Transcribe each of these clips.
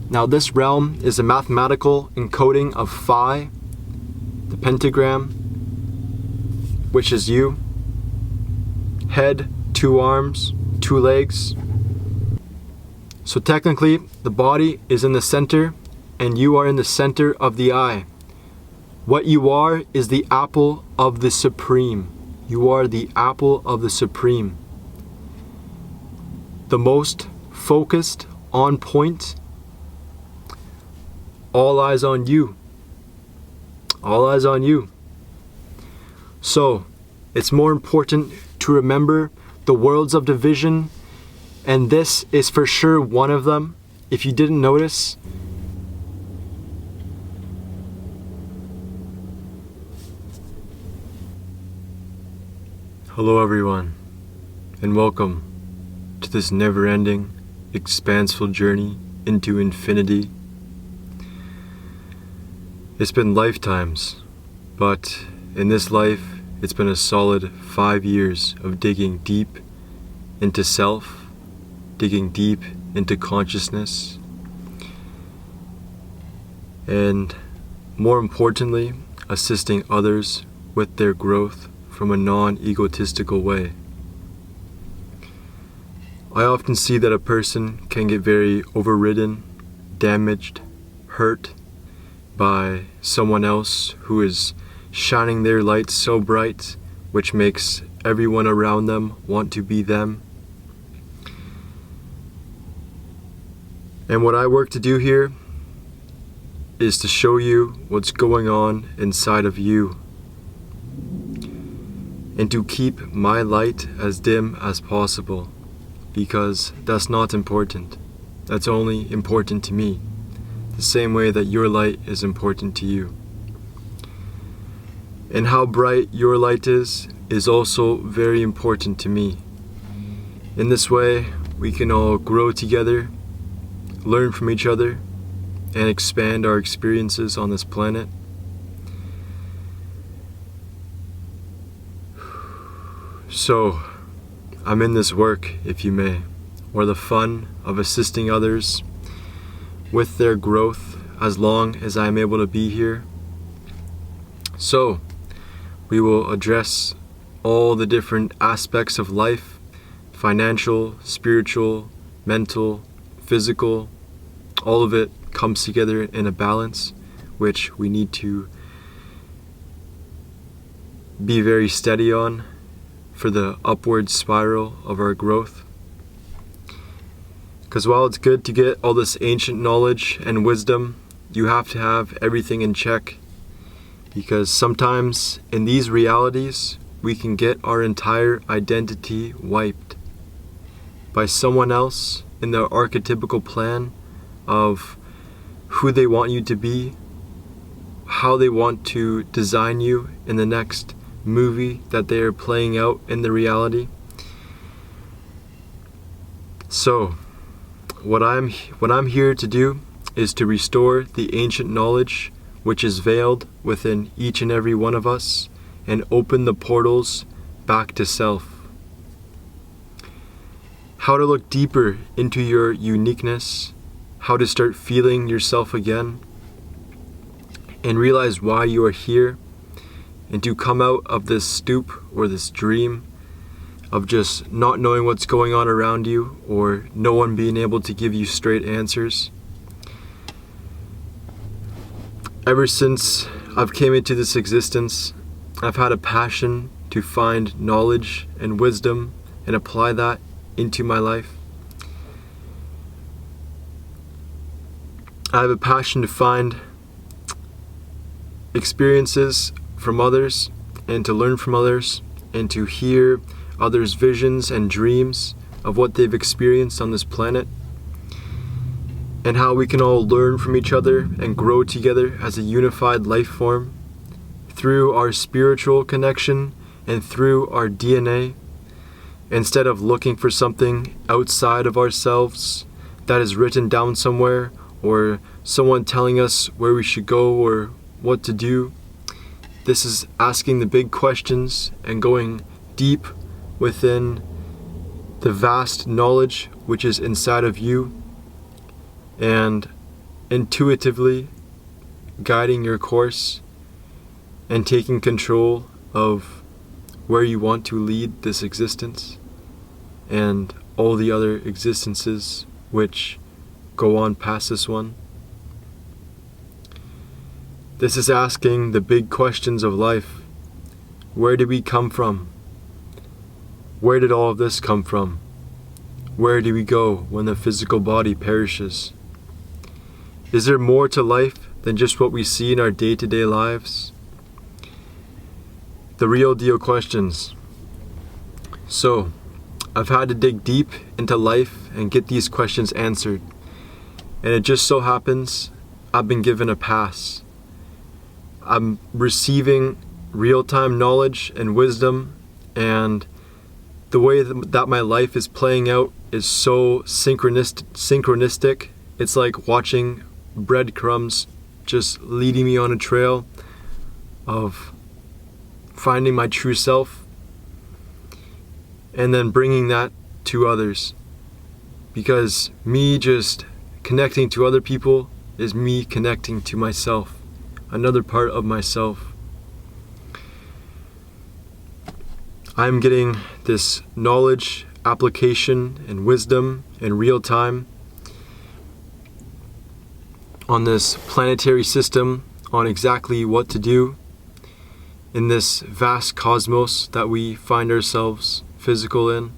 Now this realm is a mathematical encoding of Phi, the Pentagram, which is you. Head, 2 arms, 2 legs. So technically, the body is in the center, and you are in the center of the eye. What you are is the apple of the Supreme. You are the apple of the Supreme. The most focused, on point. All eyes on you. All eyes on you. So, it's more important to remember the worlds of division, and this is for sure one of them. If you didn't notice, hello everyone, and welcome to this never-ending, expanseful journey into infinity. It's been lifetimes, but in this life, it's been a solid 5 years of digging deep into self, digging deep into consciousness, and more importantly, assisting others with their growth from a non-egotistical way. I often see that a person can get very overridden, damaged, hurt by someone else who is shining their light so bright, which makes everyone around them want to be them. And what I work to do here is to show you what's going on inside of you, and to keep my light as dim as possible, because that's not important. That's only important to me, the same way that your light is important to you. And how bright your light is also very important to me. In this way, we can all grow together, learn from each other, and expand our experiences on this planet. So, I'm in this work, if you may, or the fun of assisting others with their growth as long as I am able to be here. So, we will address all the different aspects of life: financial, spiritual, mental, physical. All of it comes together in a balance, which we need to be very steady on for the upward spiral of our growth. Because while it's good to get all this ancient knowledge and wisdom, you have to have everything in check. Because sometimes in these realities, we can get our entire identity wiped by someone else in the archetypical plan of who they want you to be, how they want to design you in the next movie that they are playing out in the reality. So, what I'm here to do is to restore the ancient knowledge which is veiled within each and every one of us, and open the portals back to self. How to look deeper into your uniqueness, how to start feeling yourself again, and realize why you are here, and to come out of this stoop or this dream of just not knowing what's going on around you, or no one being able to give you straight answers. Ever since I've came into this existence, I've had a passion to find knowledge and wisdom and apply that into my life. I have a passion to find experiences from others and to learn from others and to hear others' visions and dreams of what they've experienced on this planet, and how we can all learn from each other and grow together as a unified life form through our spiritual connection and through our DNA, instead of looking for something outside of ourselves that is written down somewhere, or someone telling us where we should go or what to do. This is asking the big questions and going deep within the vast knowledge which is inside of you, and intuitively guiding your course and taking control of where you want to lead this existence and all the other existences which go on past this one. This is asking the big questions of life. Where did we come from? Where did all of this come from? Where do we go when the physical body perishes? Is there more to life than just what we see in our day-to-day lives? The real deal questions. So, I've had to dig deep into life and get these questions answered. And it just so happens I've been given a pass. I'm receiving real-time knowledge and wisdom, and the way that my life is playing out is so synchronistic. It's like watching breadcrumbs just leading me on a trail of finding my true self and then bringing that to others. Because me just connecting to other people is me connecting to myself, another part of myself. I'm getting this knowledge, application, and wisdom in real time on this planetary system on exactly what to do in this vast cosmos that we find ourselves physical in.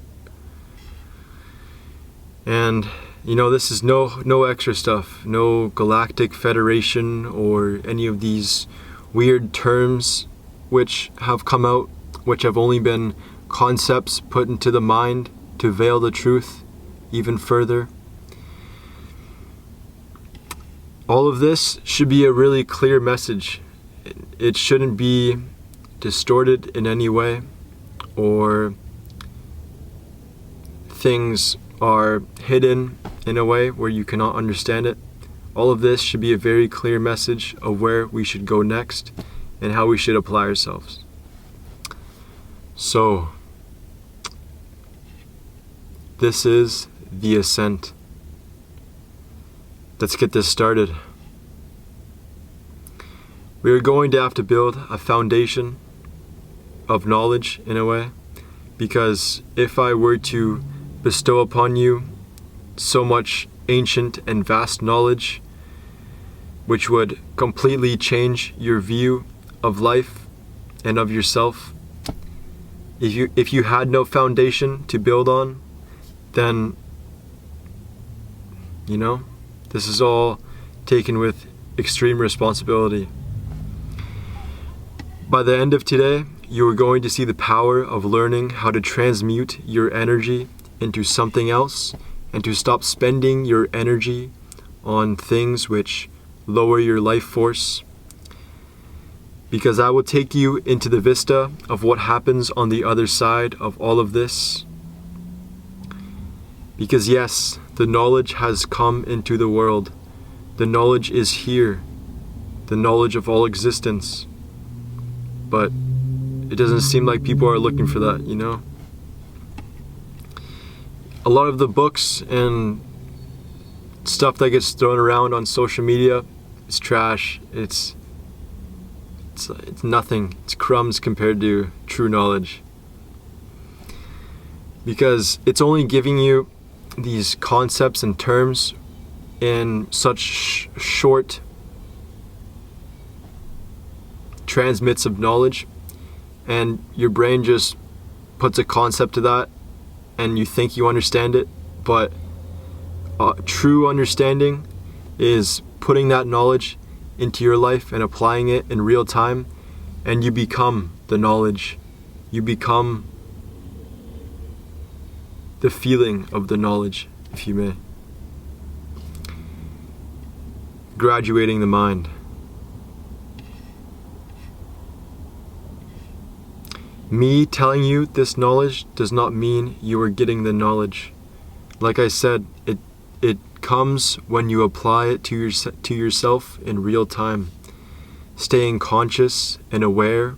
And this is no extra stuff, no galactic federation or any of these weird terms which have come out, which have only been concepts put into the mind to veil the truth even further. All of this should be a really clear message. It shouldn't be distorted in any way, or things are hidden in a way where you cannot understand it. All of this should be a very clear message of where we should go next and how we should apply ourselves. So, this is the Ascent. Let's get this started. We are going to have to build a foundation of knowledge in a way, because if I were to bestow upon you so much ancient and vast knowledge, which would completely change your view of life and of yourself, if you had no foundation to build on, then this is all taken with extreme responsibility. By the end of today, you are going to see the power of learning how to transmute your energy into something else and to stop spending your energy on things which lower your life force. Because I will take you into the vista of what happens on the other side of all of this. Because yes, the knowledge has come into the world. The knowledge is here. The knowledge of all existence. But it doesn't seem like people are looking for that, A lot of the books and stuff that gets thrown around on social media is trash. It's nothing. It's crumbs compared to true knowledge. Because it's only giving you these concepts and terms in such short transmits of knowledge, and your brain just puts a concept to that and you think you understand it, but true understanding is putting that knowledge into your life and applying it in real time, and you become the knowledge. You become the feeling of the knowledge, if you may. Graduating the mind. Me telling you this knowledge does not mean you are getting the knowledge. Like I said, it comes when you apply it to yourself in real time. Staying conscious and aware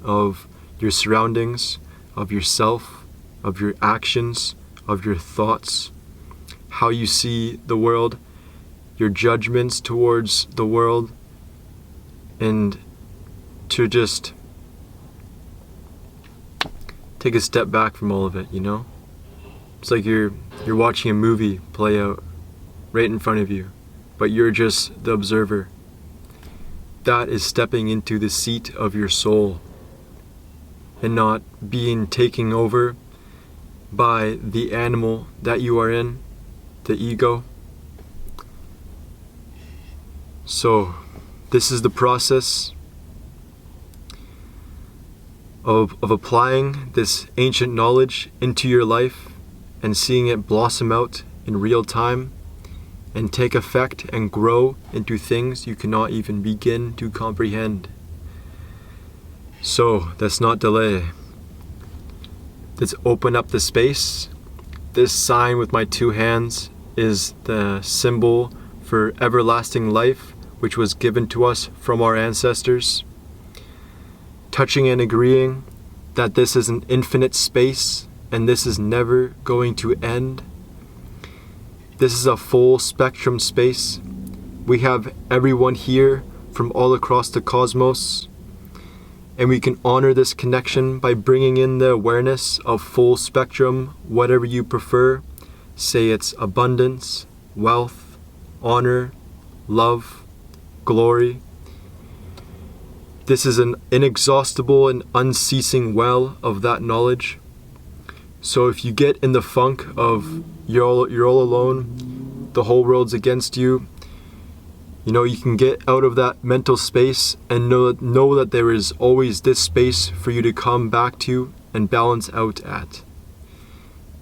of your surroundings, of yourself, of your actions, of your thoughts, how you see the world, your judgments towards the world, and to just take a step back from all of it, you know? It's like you're watching a movie play out right in front of you, but you're just the observer. That is stepping into the seat of your soul and not being taken over by the animal that you are in, the ego. So this is the process of applying this ancient knowledge into your life and seeing it blossom out in real time and take effect and grow into things you cannot even begin to comprehend. So let's not delay. Let's open up the space. This sign with my two hands is the symbol for everlasting life, which was given to us from our ancestors. Touching and agreeing that this is an infinite space and this is never going to end. This is a full spectrum space. We have everyone here from all across the cosmos, and we can honor this connection by bringing in the awareness of full spectrum, whatever you prefer. Say it's abundance, wealth, honor, love, glory. This is an inexhaustible and unceasing well of that knowledge. So if you get in the funk of you're all alone, the whole world's against you, you know, you can get out of that mental space and know that there is always this space for you to come back to and balance out at.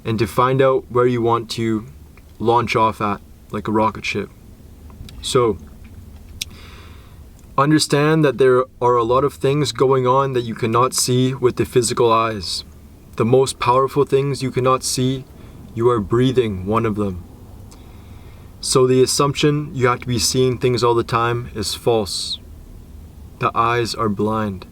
And to find out where you want to launch off at, like a rocket ship. So understand that there are a lot of things going on that you cannot see with the physical eyes. The most powerful things you cannot see, you are breathing one of them. So the assumption you have to be seeing things all the time is false. The eyes are blind.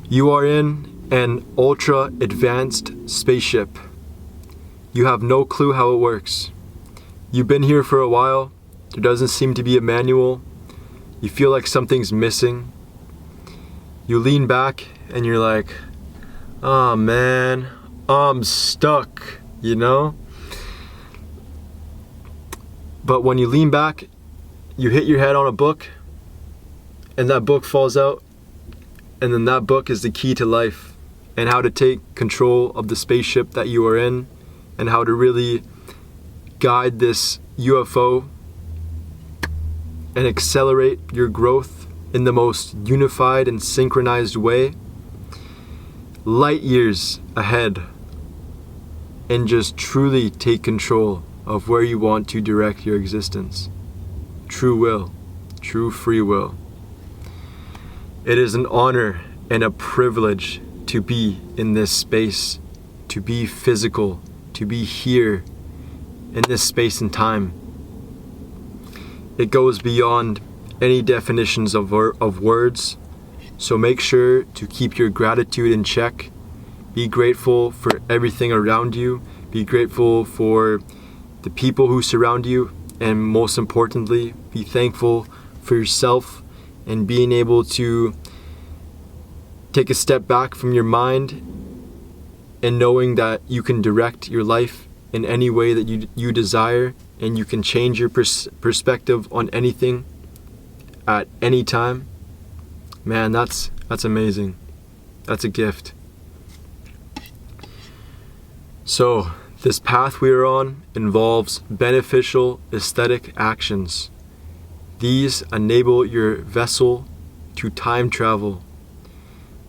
You are in an ultra advanced spaceship. You have no clue how it works. You've been here for a while. There doesn't seem to be a manual. You feel like something's missing. You lean back and you're like, oh man, I'm stuck, you know? But when you lean back, you hit your head on a book, and that book falls out, and then that book is the key to life, and how to take control of the spaceship that you are in, and how to really guide this UFO and accelerate your growth in the most unified and synchronized way, light years ahead, and just truly take control of where you want to direct your existence. True will, true free will. It is an honor and a privilege to be in this space, to be physical, to be here in this space and time. It goes beyond any definitions of words, so make sure to keep your gratitude in check. Be grateful for everything around you. Be grateful for the people who surround you, and most importantly, be thankful for yourself and being able to take a step back from your mind and knowing that you can direct your life in any way that you desire, and you can change your perspective on anything at any time. Man, that's amazing. That's a gift. So this path we are on involves beneficial aesthetic actions. These enable your vessel to time travel.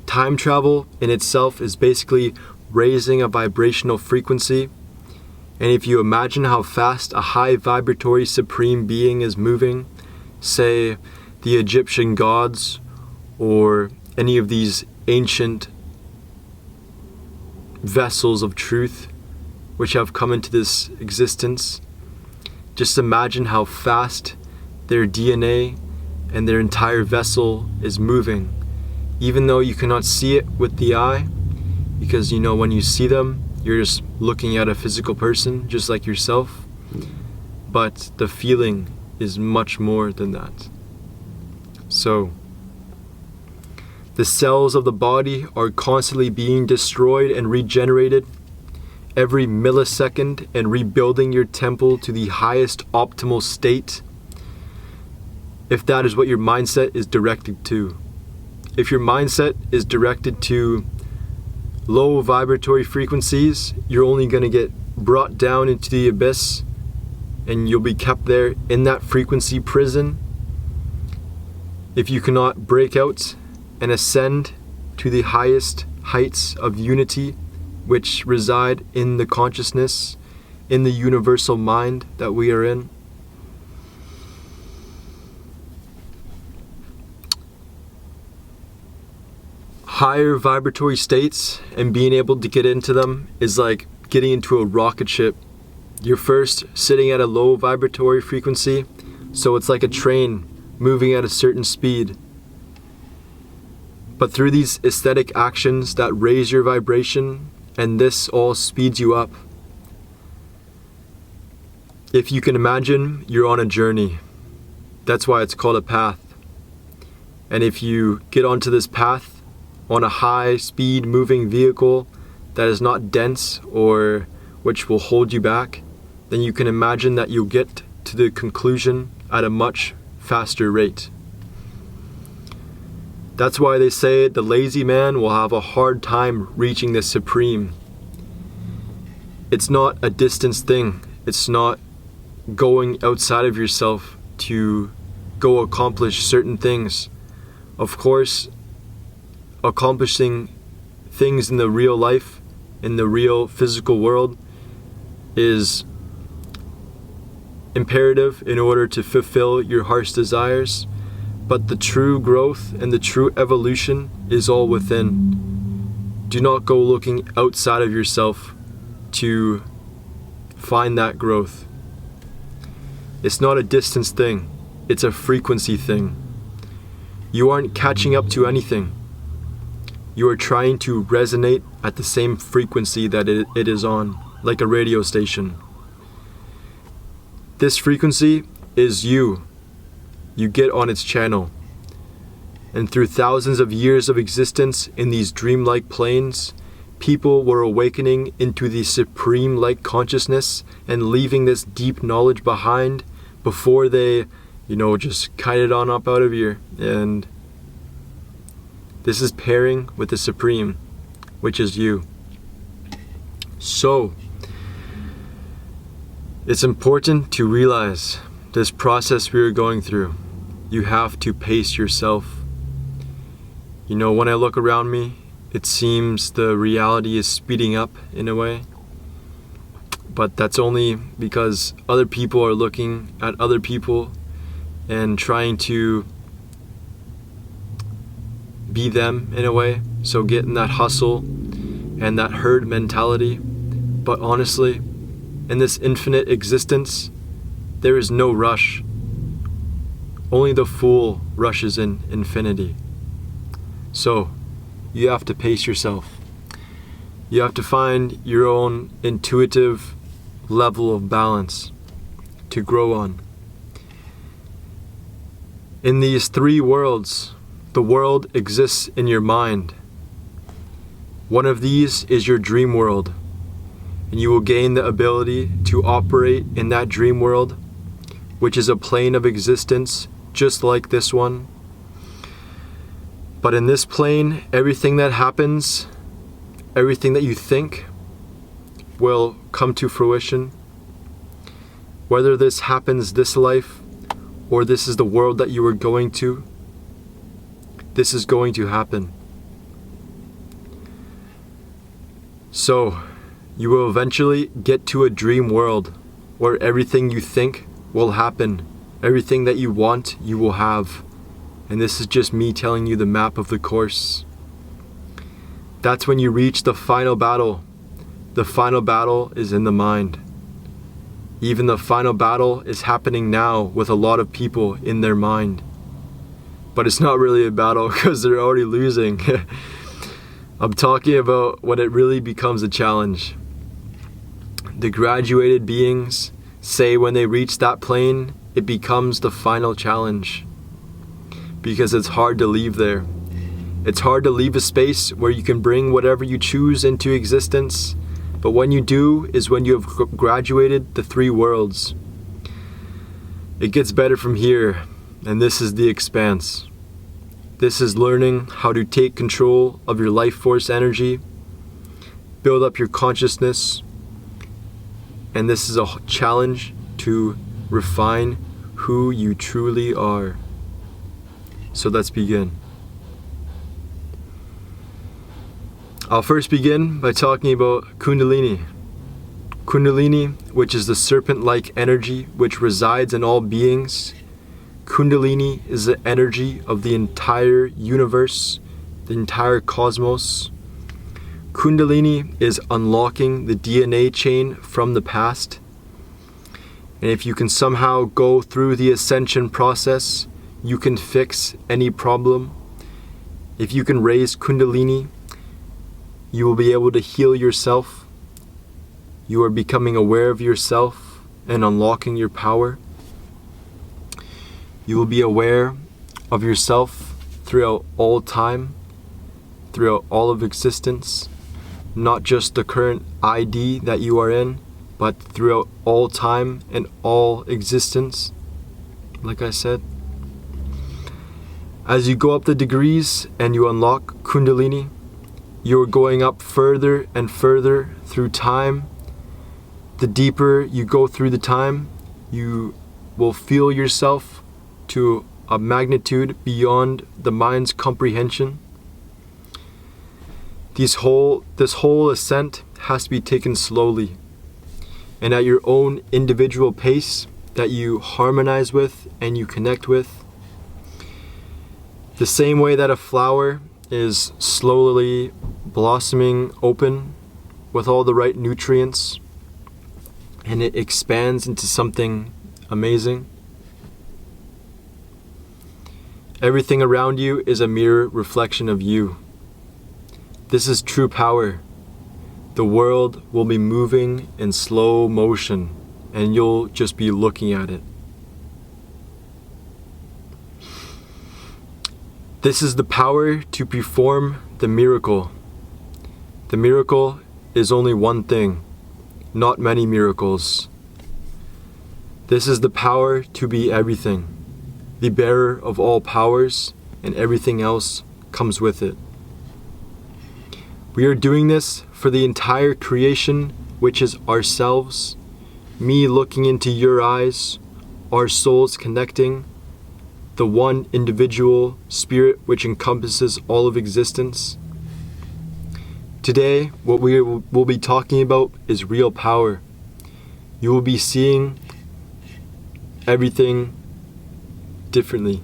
Time travel in itself is basically raising a vibrational frequency. And if you imagine how fast a high vibratory supreme being is moving, say the Egyptian gods or any of these ancient vessels of truth which have come into this existence, just imagine how fast their DNA and their entire vessel is moving, even though you cannot see it with the eye, because you know when you see them, you're just looking at a physical person just like yourself. but the feeling is much more than that. So, the cells of the body are constantly being destroyed and regenerated every millisecond and rebuilding your temple to the highest optimal state, if that is what your mindset is directed to. If your mindset is directed to low vibratory frequencies, you're only going to get brought down into the abyss and you'll be kept there in that frequency prison. If you cannot break out and ascend to the highest heights of unity, which reside in the consciousness, in the universal mind that we are in. Higher vibratory states and being able to get into them is like getting into a rocket ship. You're first sitting at a low vibratory frequency, so it's like a train moving at a certain speed. But through these aesthetic actions that raise your vibration, and this all speeds you up. If you can imagine, you're on a journey. That's why it's called a path. And if you get onto this path on a high speed moving vehicle that is not dense or which will hold you back, then you can imagine that you'll get to the conclusion at a much faster rate. That's why they say the lazy man will have a hard time reaching the supreme. It's not a distance thing. It's not going outside of yourself to go accomplish certain things. Of course, accomplishing things in the real life, in the real physical world, is imperative in order to fulfill your heart's desires. But the true growth and the true evolution is all within. Do not go looking outside of yourself to find that growth. It's not a distance thing. It's a frequency thing. You aren't catching up to anything. You are trying to resonate at the same frequency that it is on, like a radio station. This frequency is you. You get on its channel. And through thousands of years of existence in these dreamlike planes, people were awakening into the supreme-like consciousness and leaving this deep knowledge behind before they, just kite it on up out of here. And this is pairing with the supreme, which is you. So, it's important to realize this process we are going through. You have to pace yourself. When I look around me, it seems the reality is speeding up in a way. But that's only because other people are looking at other people and trying to be them in a way. So getting that hustle and that herd mentality. But honestly, in this infinite existence, there is no rush. Only the fool rushes in infinity. So, you have to pace yourself. You have to find your own intuitive level of balance to grow on. In these three worlds, the world exists in your mind. One of these is your dream world, and you will gain the ability to operate in that dream world, which is a plane of existence just like this one. But in this plane, everything that happens, everything that you think, will come to fruition. Whether this happens this life, or this is the world that you are going to, this is going to happen. So, you will eventually get to a dream world where everything you think will happen. Everything that you want, you will have. And this is just me telling you the map of the course. That's when you reach the final battle. The final battle is in the mind. Even the final battle is happening now with a lot of people in their mind. But it's not really a battle because they're already losing. I'm talking about when it really becomes a challenge. The graduated beings say when they reach that plane, it becomes the final challenge. Because it's hard to leave there. It's hard to leave a space where you can bring whatever you choose into existence, but when you do is when you have graduated the 3 worlds. It gets better from here, and this is the expanse. This is learning how to take control of your life force energy, build up your consciousness, and this is a challenge to refine who you truly are. So let's begin. I'll first begin by talking about Kundalini. Kundalini, which is the serpent-like energy which resides in all beings. Kundalini is the energy of the entire universe, the entire cosmos. Kundalini is unlocking the DNA chain from the past. And if you can somehow go through the ascension process, you can fix any problem. If you can raise Kundalini, you will be able to heal yourself. You are becoming aware of yourself and unlocking your power. You will be aware of yourself throughout all time, throughout all of existence, not just the current ID that you are in, but throughout all time and all existence, like I said. As you go up the degrees and you unlock Kundalini, you are going up further and further through time. The deeper you go through the time, you will feel yourself to a magnitude beyond the mind's comprehension. This whole ascent has to be taken slowly and at your own individual pace that you harmonize with and you connect with. The same way that a flower is slowly blossoming open with all the right nutrients and it expands into something amazing. Everything around you is a mirror reflection of you. This is true power. The world will be moving in slow motion and you'll just be looking at it. This is the power to perform the miracle. The miracle is only one thing, not many miracles. This is the power to be everything, the bearer of all powers, and everything else comes with it. We are doing this for the entire creation, which is ourselves, me looking into your eyes, our souls connecting, the one individual spirit which encompasses all of existence. Today, what we will be talking about is real power. You will be seeing everything differently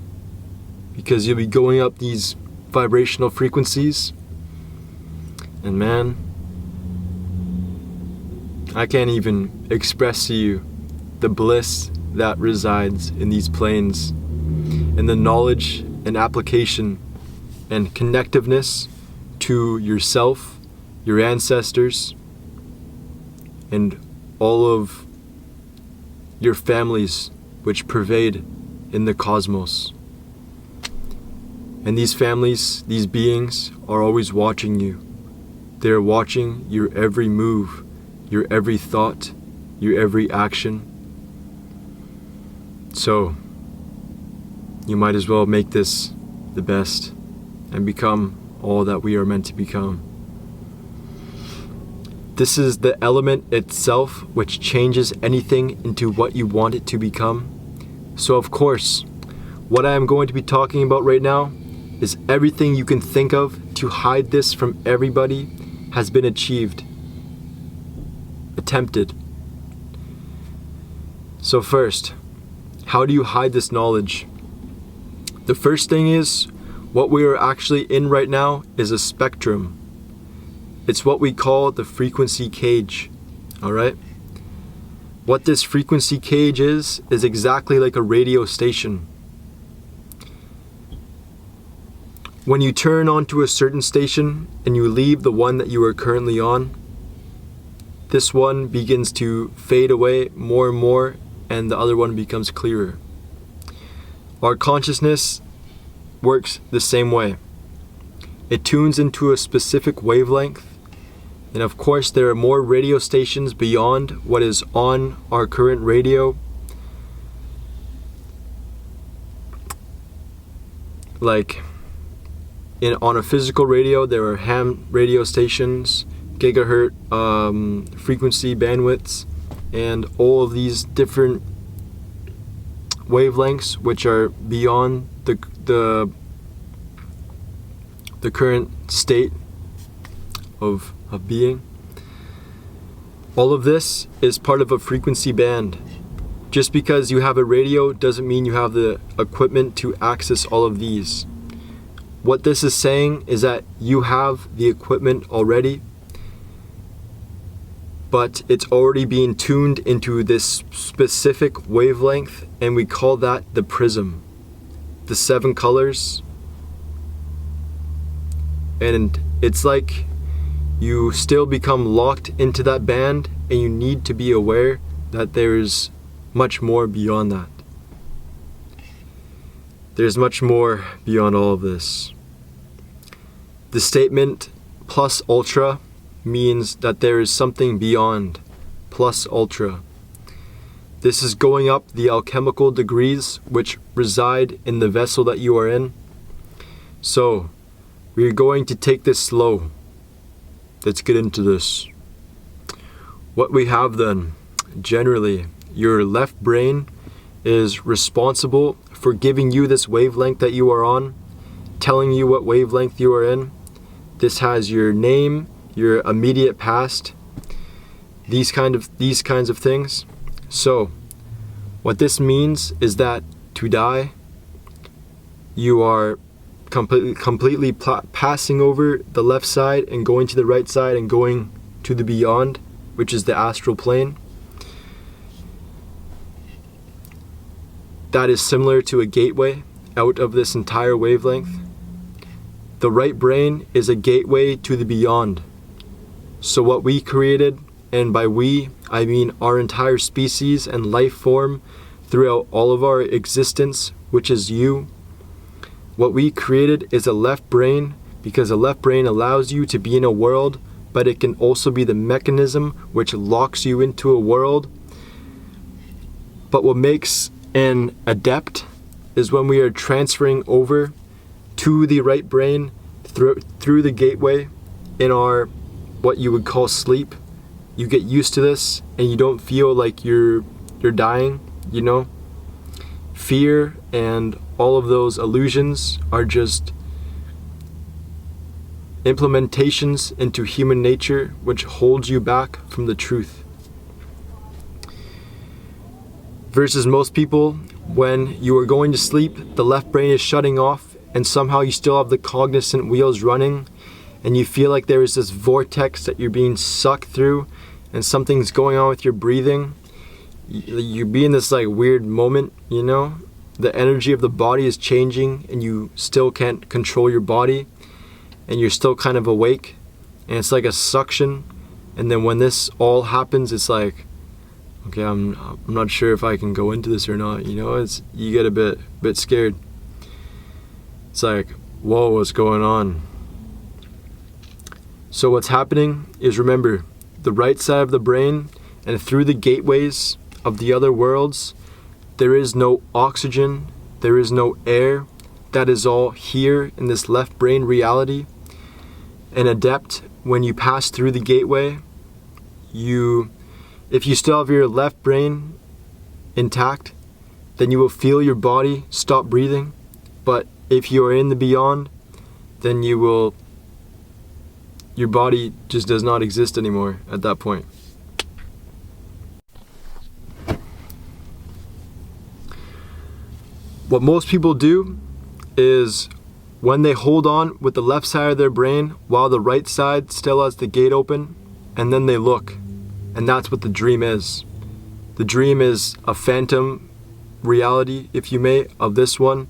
because you'll be going up these vibrational frequencies. And man, I can't even express to you the bliss that resides in these planes and the knowledge and application and connectiveness to yourself, your ancestors, and all of your families which pervade in the cosmos. And these families, these beings, are always watching you. They are watching your every move, your every thought, your every action. So, you might as well make this the best and become all that we are meant to become. This is the element itself which changes anything into what you want it to become. So of course, what I am going to be talking about right now is everything you can think of to hide this from everybody has been achieved, attempted. So first, how do you hide this knowledge? The first thing is, what we are actually in right now is a spectrum. It's what we call the frequency cage, alright? What this frequency cage is exactly like a radio station. When you turn onto a certain station and you leave the one that you are currently on, this one begins to fade away more and more, and the other one becomes clearer. Our consciousness works the same way. It tunes into a specific wavelength, and of course there are more radio stations beyond what is on our current radio. Like on a physical radio, there are ham radio stations, gigahertz frequency bandwidths, and all of these different wavelengths which are beyond the current state of being. All of this is part of a frequency band. Just because you have a radio doesn't mean you have the equipment to access all of these. What this is saying is that you have the equipment already, but it's already being tuned into this specific wavelength, and we call that the prism. The 7 colors. And it's like you still become locked into that band, and you need to be aware that there's much more beyond that. There's much more beyond all of this. The statement plus ultra means that there is something beyond plus ultra. This is going up the alchemical degrees which reside in the vessel that you are in. So, we are going to take this slow. Let's get into this. What we have then, generally, your left brain is responsible for giving you this wavelength that you are on, telling you what wavelength you are in. This has your name, your immediate past, these kinds of things. So, what this means is that to die, you are completely passing over the left side and going to the right side and going to the beyond, which is the astral plane. That is similar to a gateway out of this entire wavelength. The right brain is a gateway to the beyond. So what we created, and by we, I mean our entire species and life form throughout all of our existence, which is you. What we created is a left brain, because a left brain allows you to be in a world, but it can also be the mechanism which locks you into a world. But what makes an adept is when we are transferring over to the right brain through the gateway in our what you would call sleep. You get used to this and you don't feel like you're dying, you know? Fear and all of those illusions are just implementations into human nature which holds you back from the truth. Versus most people, when you are going to sleep, the left brain is shutting off and somehow you still have the cognizant wheels running and you feel like there is this vortex that you're being sucked through and something's going on with your breathing. You be in this like weird moment, you know? The energy of the body is changing and you still can't control your body and you're still kind of awake and it's like a suction. And then when this all happens, it's like, okay, I'm not sure if I can go into this or not, you know? You get a bit scared. It's like, whoa, what's going on? So what's happening is, remember, the right side of the brain and through the gateways of the other worlds, there is no oxygen, there is no air. That is all here in this left brain reality. An adept, when you pass through the gateway, if you still have your left brain intact, then you will feel your body stop breathing. But if you are in the beyond, then your body just does not exist anymore at that point. What most people do is when they hold on with the left side of their brain while the right side still has the gate open, and then they look. And that's what the dream is. The dream is a phantom reality, if you may, of this one.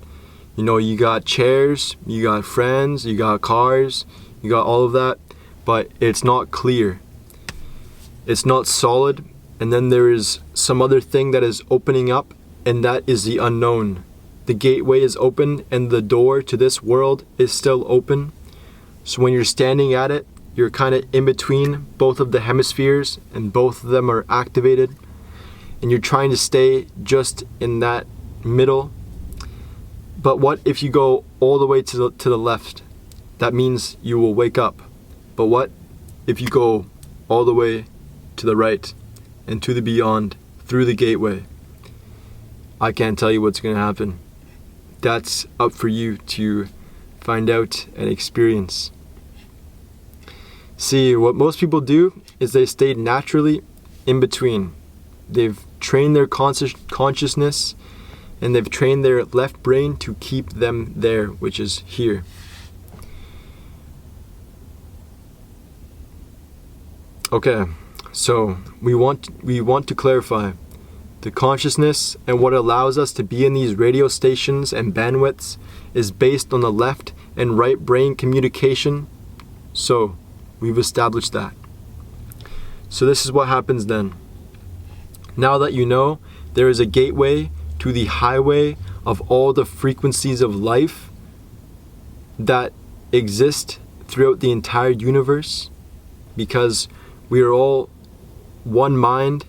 You know, you got chairs, you got friends, you got cars, you got all of that, but it's not clear. It's not solid, and then there is some other thing that is opening up, and that is the unknown. The gateway is open, and the door to this world is still open. So when you're standing at it, you're kind of in between both of the hemispheres, and both of them are activated, and you're trying to stay just in that middle. But what if you go all the way to the left? That means you will wake up. But what if you go all the way to the right and to the beyond through the gateway? I can't tell you what's going to happen. That's up for you to find out and experience. See, what most people do is they stay naturally in between. They've trained their consciousness, and they've trained their left brain to keep them there, which is here. Okay, so we want to clarify the consciousness, and what allows us to be in these radio stations and bandwidths is based on the left and right brain communication. So we've established that. So this is what happens then. Now that you know there is a gateway to the highway of all the frequencies of life that exist throughout the entire universe, because we are all one mind,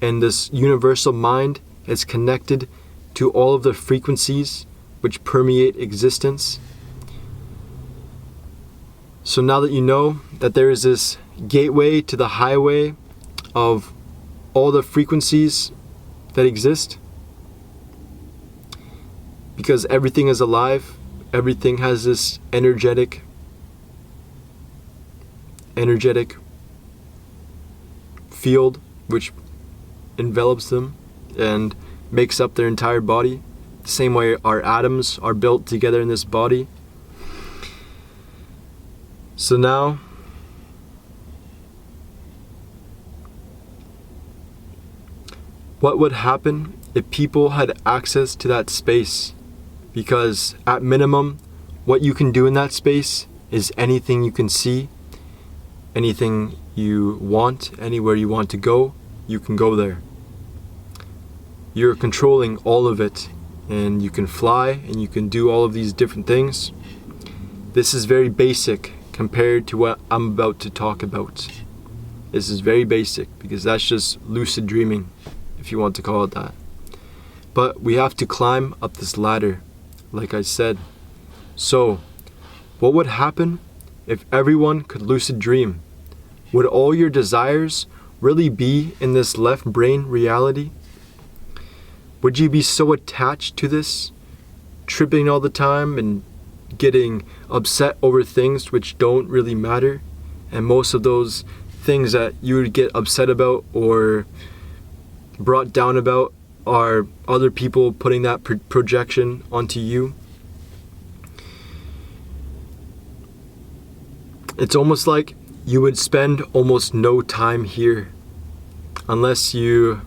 and this universal mind is connected to all of the frequencies which permeate existence. So now that you know that there is this gateway to the highway of all the frequencies that exist, because everything is alive, everything has this energetic field which envelops them and makes up their entire body. The same way our atoms are built together in this body. So now, what would happen if people had access to that space? Because at minimum, what you can do in that space is anything you can see, anything you want, anywhere you want to go, you can go there. You're controlling all of it, and you can fly, and you can do all of these different things. This is very basic compared to what I'm about to talk about. This is very basic, because that's just lucid dreaming, if you want to call it that. But we have to climb up this ladder, like I said. So, what would happen if everyone could lucid dream? Would all your desires really be in this left brain reality? Would you be so attached to this, tripping all the time and getting upset over things which don't really matter? And most of those things that you would get upset about or brought down about are other people putting that projection onto you. It's almost like you would spend almost no time here, unless you,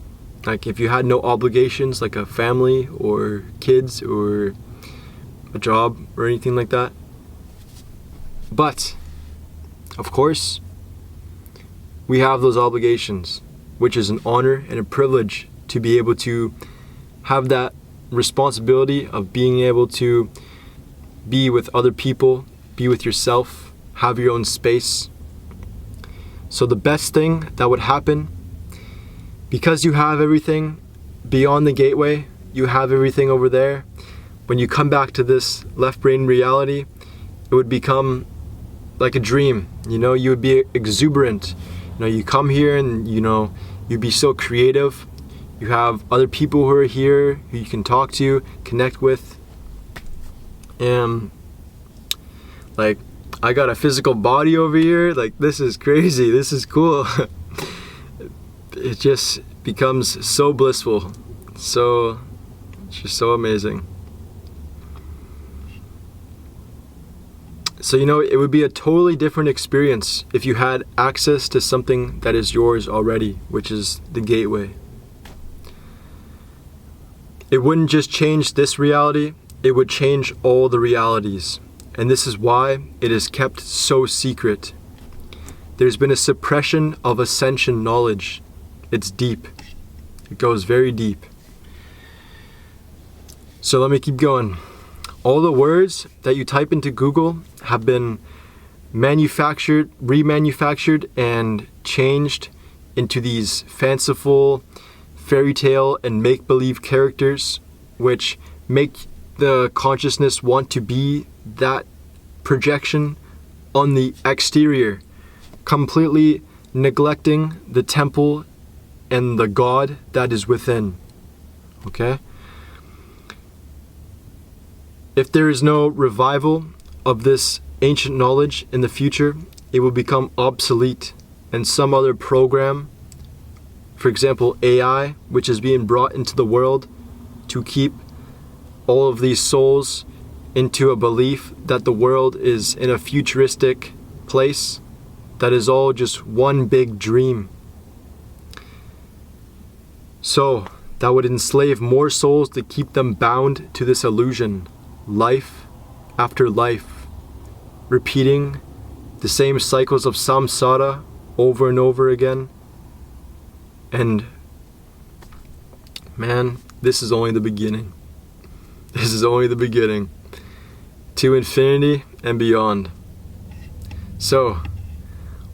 like if you had no obligations, like a family or kids or a job or anything like that. But, of course, we have those obligations, which is an honor and a privilege to be able to have that responsibility of being able to be with other people, be with yourself, have your own space. So the best thing that would happen, because you have everything beyond the gateway, you have everything over there, when you come back to this left brain reality, it would become like a dream. You know, you would be exuberant. You know, you come here and, you know, you'd be so creative. You have other people who are here who you can talk to, connect with. And like, I got a physical body over here. Like, this is crazy. This is cool. It just becomes so blissful. So, it's just so amazing. So, you know, it would be a totally different experience if you had access to something that is yours already, which is the gateway. It wouldn't just change this reality, it would change all the realities. And this is why it is kept so secret. there's been a suppression of ascension knowledge. It's deep. It goes very deep. So let me keep going. All the words that you type into Google have been manufactured, remanufactured, and changed into these fanciful fairy tale and make-believe characters, which make the consciousness want to be that projection on the exterior, completely neglecting the temple and the God that is within. Okay? If there is no revival of this ancient knowledge in the future, it will become obsolete, and some other program, for example AI, which is being brought into the world to keep all of these souls into a belief that the world is in a futuristic place, that is all just one big dream. So that would enslave more souls to keep them bound to this illusion, life after life, repeating the same cycles of samsara over and over again. And man, this is only the beginning. This is only the beginning to infinity and beyond. So,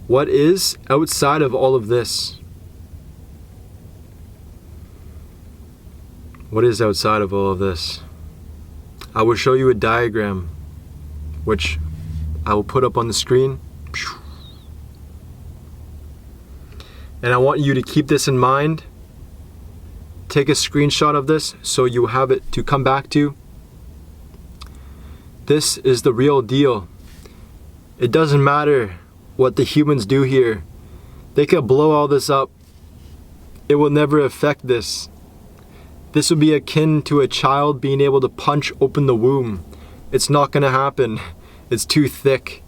what is outside of all of this? What is outside of all of this? I will show you a diagram, which I will put up on the screen. And I want you to keep this in mind. Take a screenshot of this so you have it to come back to. This is the real deal. It doesn't matter what the humans do here. They could blow all this up. It will never affect this. This would be akin to a child being able to punch open the womb. It's not going to happen. It's too thick.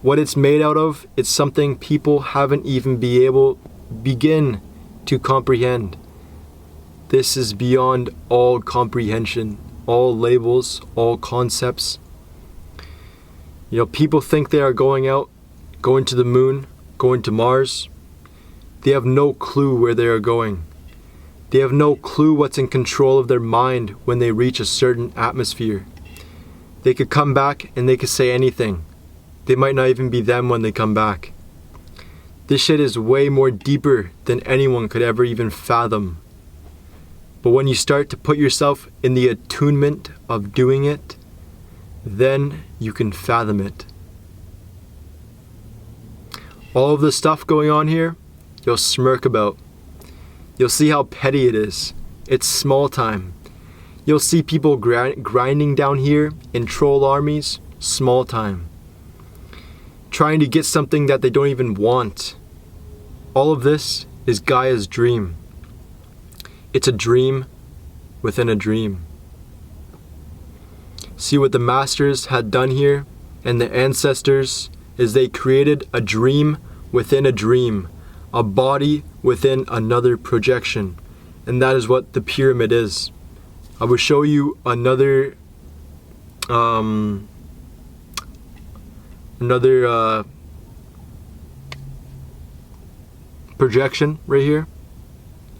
What it's made out of, it's something people haven't even begin to comprehend. This is beyond all comprehension, all labels, all concepts. You know, people think they are going out, going to the moon, going to Mars. They have no clue where they are going. They have no clue what's in control of their mind when they reach a certain atmosphere. They could come back and they could say anything. They might not even be them when they come back. This shit is way more deeper than anyone could ever even fathom. But when you start to put yourself in the attunement of doing it, then you can fathom it. All of the stuff going on here, you'll smirk about. You'll see how petty it is. It's small time. You'll see people grinding down here in troll armies, small time. Trying to get something that they don't even want. All of this is Gaia's dream. It's a dream within a dream. See what the masters had done here and the ancestors is they created a dream within a dream, a body within another projection, and that is what the pyramid is. I will show you another projection right here,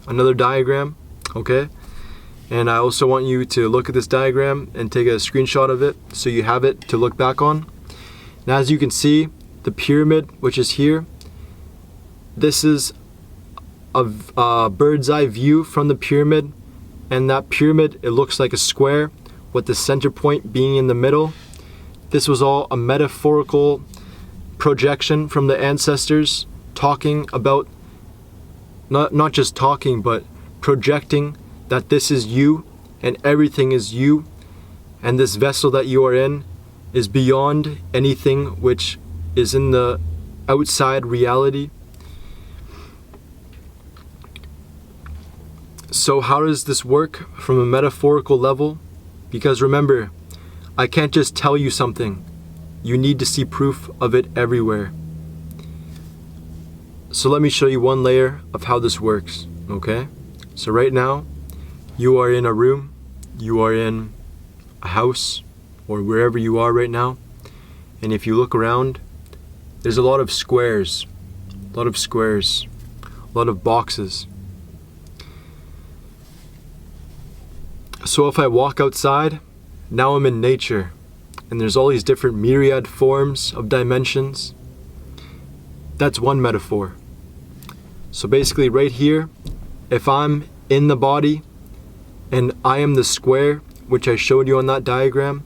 another diagram, okay? And I also want you to look at this diagram and take a screenshot of it so you have it to look back on. And as you can see, the pyramid, which is here, this is a bird's eye view from the pyramid, and that pyramid, it looks like a square with the center point being in the middle. This was all a metaphorical projection from the ancestors talking about, not just talking, but projecting that this is you and everything is you, and this vessel that you are in is beyond anything which is in the outside reality. So how does this work from a metaphorical level? Because remember, I can't just tell you something. You need to see proof of it everywhere. So let me show you one layer of how this works, okay? So right now, you are in a room, you are in a house, or wherever you are right now. And if you look around, there's a lot of squares, a lot of boxes. So if I walk outside, now I'm in nature, and there's all these different myriad forms of dimensions. That's one metaphor. So basically right here, if I'm in the body and I am the square, which I showed you on that diagram,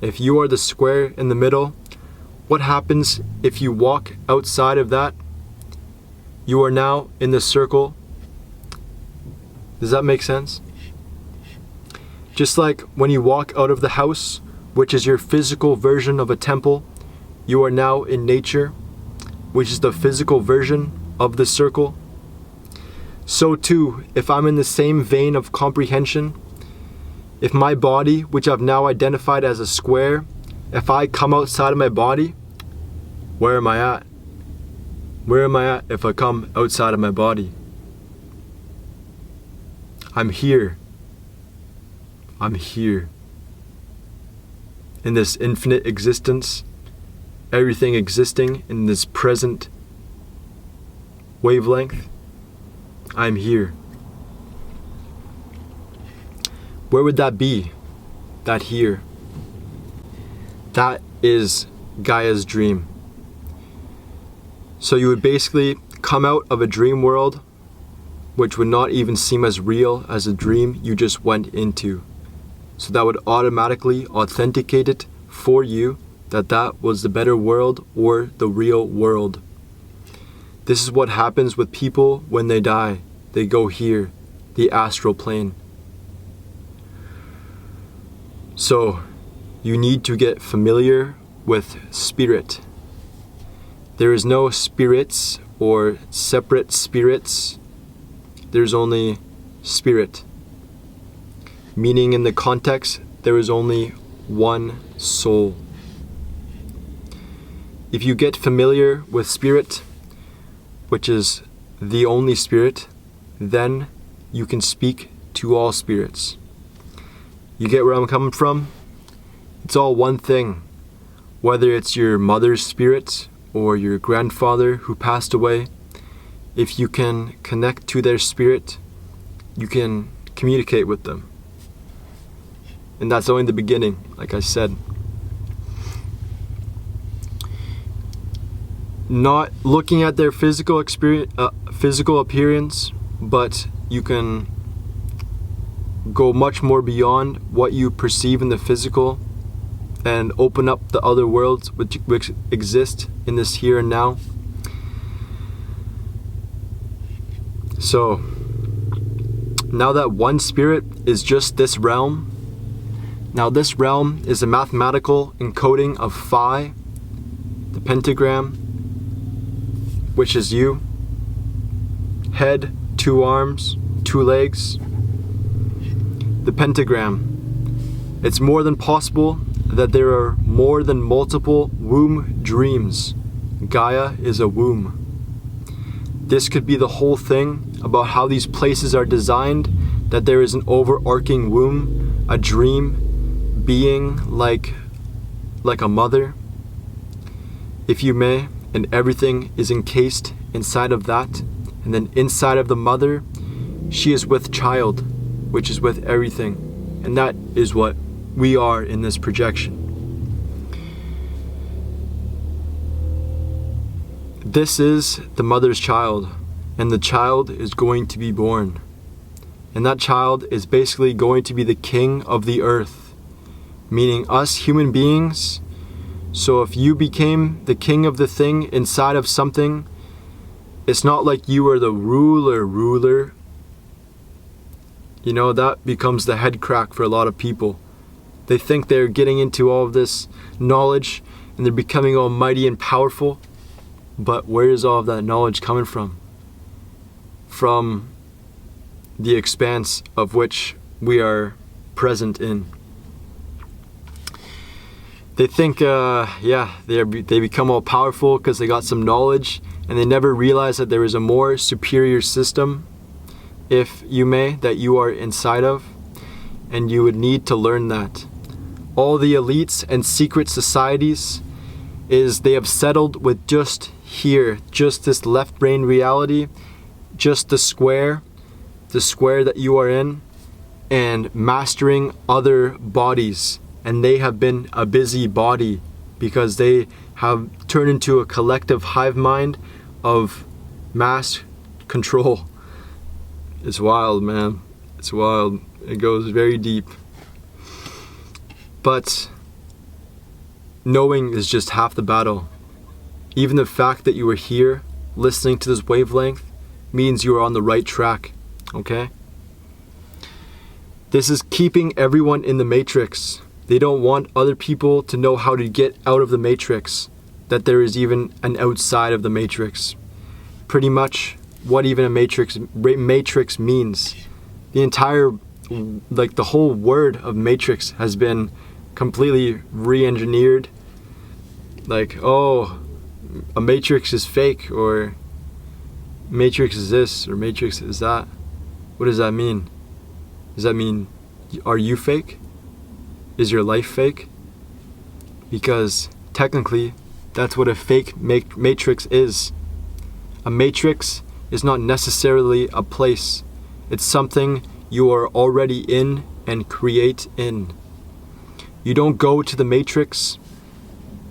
if you are the square in the middle, what happens if you walk outside of that? You are now in the circle. Does that make sense? Just like when you walk out of the house, which is your physical version of a temple, you are now in nature, which is the physical version of the circle. So too, if I'm in the same vein of comprehension, if my body, which I've now identified as a square, if I come outside of my body, where am I at? Where am I at if I come outside of my body? I'm here. I'm here. In this infinite existence, everything existing in this present wavelength, I'm here. Where would that be? That here. That is Gaia's dream. So you would basically come out of a dream world, which would not even seem as real as a dream you just went into. So that would automatically authenticate it for you that that was the better world or the real world. This is what happens with people when they die. They go here, the astral plane. So you need to get familiar with spirit. There is no spirits or separate spirits. There's only spirit. Meaning in the context, there is only one soul. If you get familiar with spirit, which is the only spirit, then you can speak to all spirits. You get where I'm coming from? It's all one thing. Whether it's your mother's spirit or your grandfather who passed away, if you can connect to their spirit, you can communicate with them. And that's only the beginning, like I said. Not looking at their physical appearance, but you can go much more beyond what you perceive in the physical and open up the other worlds which exist in this here and now. So, now that one spirit is just this realm, now this realm is a mathematical encoding of Phi, the Pentagram, which is you. Head, 2 arms, 2 legs. The Pentagram. It's more than possible that there are more than multiple womb dreams. Gaia is a womb. This could be the whole thing about how these places are designed, that there is an overarching womb, a dream, being like a mother, if you may, and everything is encased inside of that. And then inside of the mother, she is with child, which is with everything. And that is what we are in this projection. This is the mother's child, and the child is going to be born. And that child is basically going to be the king of the earth, meaning us human beings. So if you became the king of the thing inside of something, it's not like you are the ruler. You know, that becomes the head crack for a lot of people. They think they're getting into all of this knowledge and they're becoming almighty and powerful. But where is all of that knowledge coming from? From the expanse of which we are present in. They think, they become all powerful because they got some knowledge, and they never realize that there is a more superior system, if you may, that you are inside of, and you would need to learn that. All the elites and secret societies is they have settled with just here, just this left brain reality, just the square that you are in, and mastering other bodies. And they have been a busy body because they have turned into a collective hive mind of mass control. It's wild, man. It's wild. It goes very deep. But knowing is just half the battle. Even the fact that you are here listening to this wavelength means you are on the right track, okay? This is keeping everyone in the matrix. They don't want other people to know how to get out of the matrix, that there is even an outside of the matrix. Pretty much what even a matrix means. The entire, like the whole word of matrix has been completely re-engineered. Like, oh, a matrix is fake, or matrix is this, or matrix is that. What does that mean? Does that mean, are you fake? Is your life fake? Because technically, that's what a fake matrix is. A matrix is not necessarily a place. It's something you are already in and create in. You don't go to the matrix,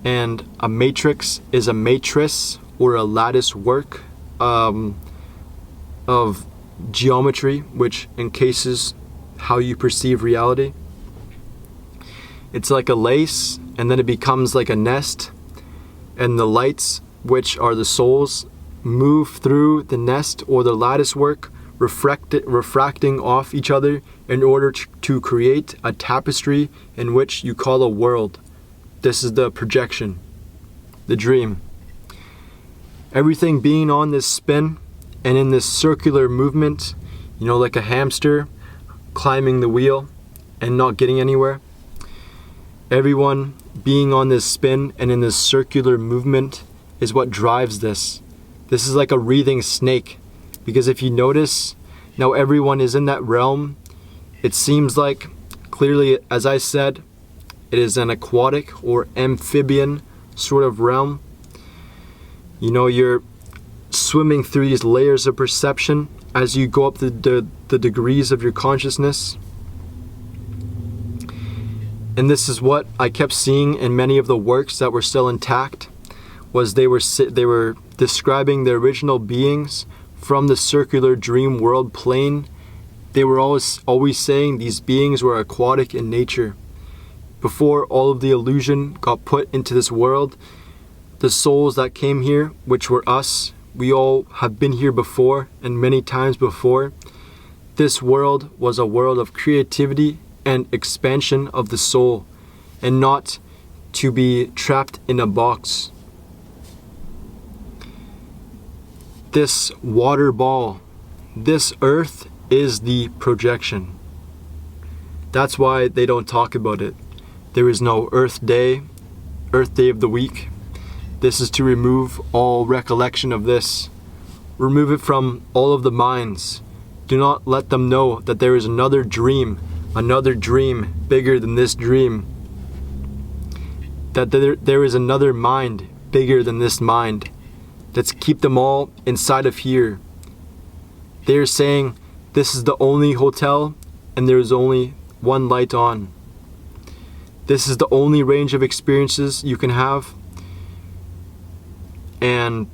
and a matrix is a matrice or a lattice work of geometry, which encases how you perceive reality. It's like a lace, and then it becomes like a nest, and the lights, which are the souls, move through the nest or the lattice work, refracting off each other in order to create a tapestry in which you call a world. This is the projection, the dream. Everything being on this spin and in this circular movement, you know, like a hamster climbing the wheel and not getting anywhere. Everyone being on this spin and in this circular movement is what drives this. This is like a wreathing snake, because if you notice, now everyone is in that realm. It seems like, clearly, as I said, it is an aquatic or amphibian sort of realm. You know, you're swimming through these layers of perception as you go up the degrees of your consciousness. And this is what I kept seeing in many of the works that were still intact, was they were describing the original beings from the circular dream world plane. They were always saying these beings were aquatic in nature. Before all of the illusion got put into this world, the souls that came here, which were us, we all have been here before and many times before. This world was a world of creativity and expansion of the soul, and not to be trapped in a box. This water ball, this earth is the projection. That's why they don't talk about it. There is no Earth Day of the week. This is to remove all recollection of this. Remove it from all of the minds. Do not let them know that there is another dream bigger than this dream. That there is another mind bigger than this mind. Let's keep them all inside of here. They're saying this is the only hotel and there's only one light on. This is the only range of experiences you can have. And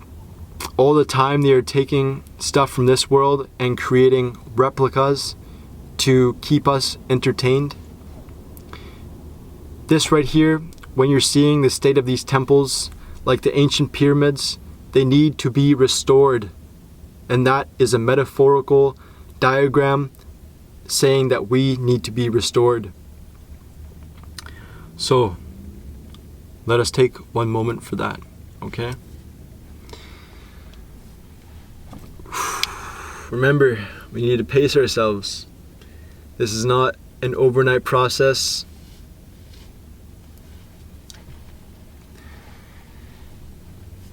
all the time they are taking stuff from this world and creating replicas to keep us entertained. This right here, when you're seeing the state of these temples, like the ancient pyramids, they need to be restored. And that is a metaphorical diagram saying that we need to be restored. So, let us take one moment for that, okay? Remember, we need to pace ourselves. This is not an overnight process.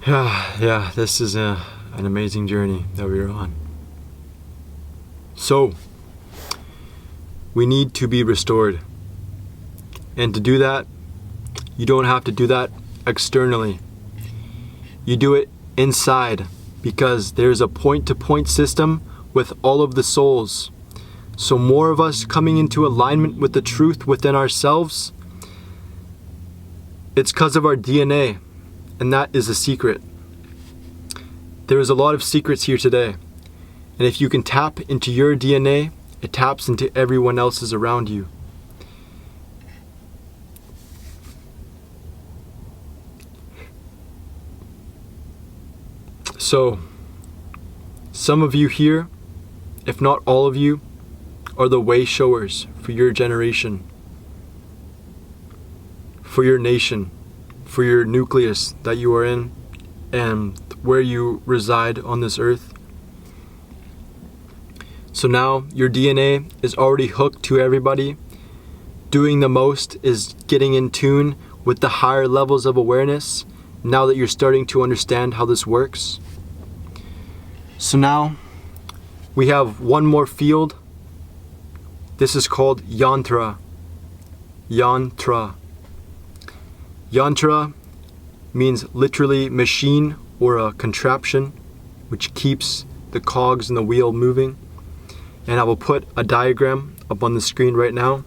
Yeah, this is an amazing journey that we are on. So, we need to be restored. And to do that, you don't have to do that externally. You do it inside, because there's a point-to-point system with all of the souls. So more of us coming into alignment with the truth within ourselves, it's because of our DNA, and that is a secret. There is a lot of secrets here today, and if you can tap into your DNA, it taps into everyone else's around you. So, some of you here, if not all of you, are the way showers for your generation, for your nation, for your nucleus that you are in, and where you reside on this earth. So now your DNA is already hooked to everybody. Doing the most is getting in tune with the higher levels of awareness, now that you're starting to understand how this works. So now we have one more field. This is called Yantra. Yantra. Yantra means literally machine or a contraption which keeps the cogs in the wheel moving. And I will put a diagram up on the screen right now.